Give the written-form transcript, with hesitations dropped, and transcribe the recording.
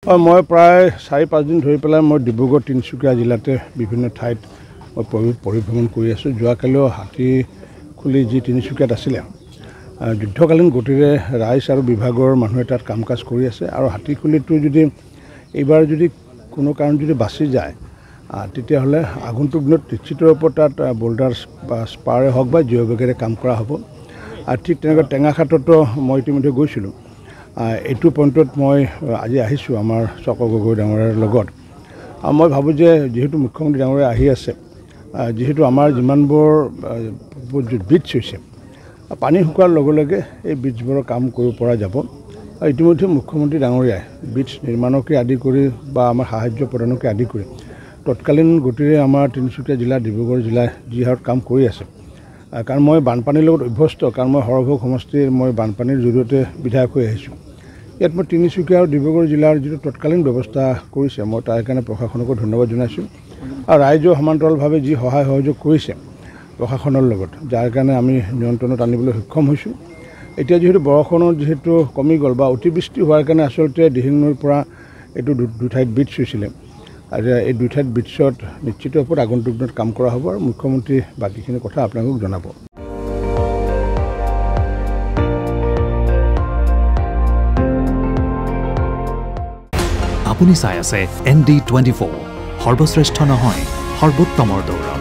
মই প্ৰায় 4-5 দিন ধৰি পেলাই মই ডিব্ৰুগড় তিনিচুকীয়া জিলাতে বিভিন্ন ঠাইত মই পৰিভ্ৰমণ কৰি আছোঁ। যোৱাকালিও হাতীখুলি যি তিনিচুকীয়াত আছিলে যুদ্ধকালীন গতিৰে ৰাইজ আৰু বিভাগৰ মানুহে তাত কাম কাজ কৰি আছে আৰু হাতীখুলিটো যদি এইবাৰ যদি কোনো কাৰণ যদি বাচি যায় তেতিয়াহ'লে আগন্তুক দিনত নিশ্চিত ৰূপত তাত বোল্ডাৰ বা স্পাৰে হওক বা জিঅ' বেগেৰে কাম কৰা হ'ব। আৰু ঠিক তেনেকৈ টেঙাখাটতো মই ইতিমধ্যে গৈছিলোঁ। এইটো পইণ্টত মই আজি আহিছোঁ আমাৰ চক্ৰ গগৈ ডাঙৰীয়াৰ লগত। মই ভাবোঁ যে যিহেতু মুখ্যমন্ত্ৰী ডাঙৰীয়া আহি আছে, যিহেতু আমাৰ যিমানবোৰ ব্ৰিজ হৈছে পানী শুকোৱাৰ লগে লগে এই ব্ৰিজবোৰৰ কাম কৰিব পৰা যাব। আৰু ইতিমধ্যে মুখ্যমন্ত্ৰী ডাঙৰীয়াই ব্ৰিজ নিৰ্মাণকে আদি কৰি বা আমাৰ সাহায্য প্ৰদানকে আদি কৰি তৎকালীন গতিৰে আমাৰ তিনিচুকীয়া জিলা ডিব্ৰুগড় জিলাই যি হাৰত কাম কৰি আছে। কাৰণ মই বানপানীৰ লগত অভ্যস্ত, কাৰণ মই সৰভোগ সমষ্টিৰ মই বানপানীৰ জৰিয়তে বিধায়ক হৈ আহিছোঁ। ইয়াত মই তিনিচুকীয়া আৰু ডিব্ৰুগড় জিলাৰ যিটো তৎকালীন ব্যৱস্থা কৰিছে মই তাৰ কাৰণে প্ৰশাসনকো ধন্যবাদ জনাইছোঁ। আৰু ৰাইজেও সমান্তৰালভাৱে যি সহায় সহযোগ কৰিছে প্ৰশাসনৰ লগত, যাৰ কাৰণে আমি নিয়ন্ত্ৰণত আনিবলৈ সক্ষম হৈছোঁ। এতিয়া যিহেতু বৰষুণৰ যিহেতু কমি গ'ল বা অতিবৃষ্টি হোৱাৰ কাৰণে আচলতে দিহিং নৈৰ পৰা এইটো দুঠাইত ব্ৰিজ হৈছিলে। আৰু এই দুই ঠাইত ব্ৰিজত নিশ্চিত ৰূপত আগন্তুক দিনত কাম কৰা হ'ব আৰু মুখ্যমন্ত্ৰী বাকীখিনি কথা আপোনালোকক জনাব। আপুনি চাই আছে ND24, সৰ্বশ্ৰেষ্ঠ নহয় সৰ্বোত্তমৰ দৌৰ।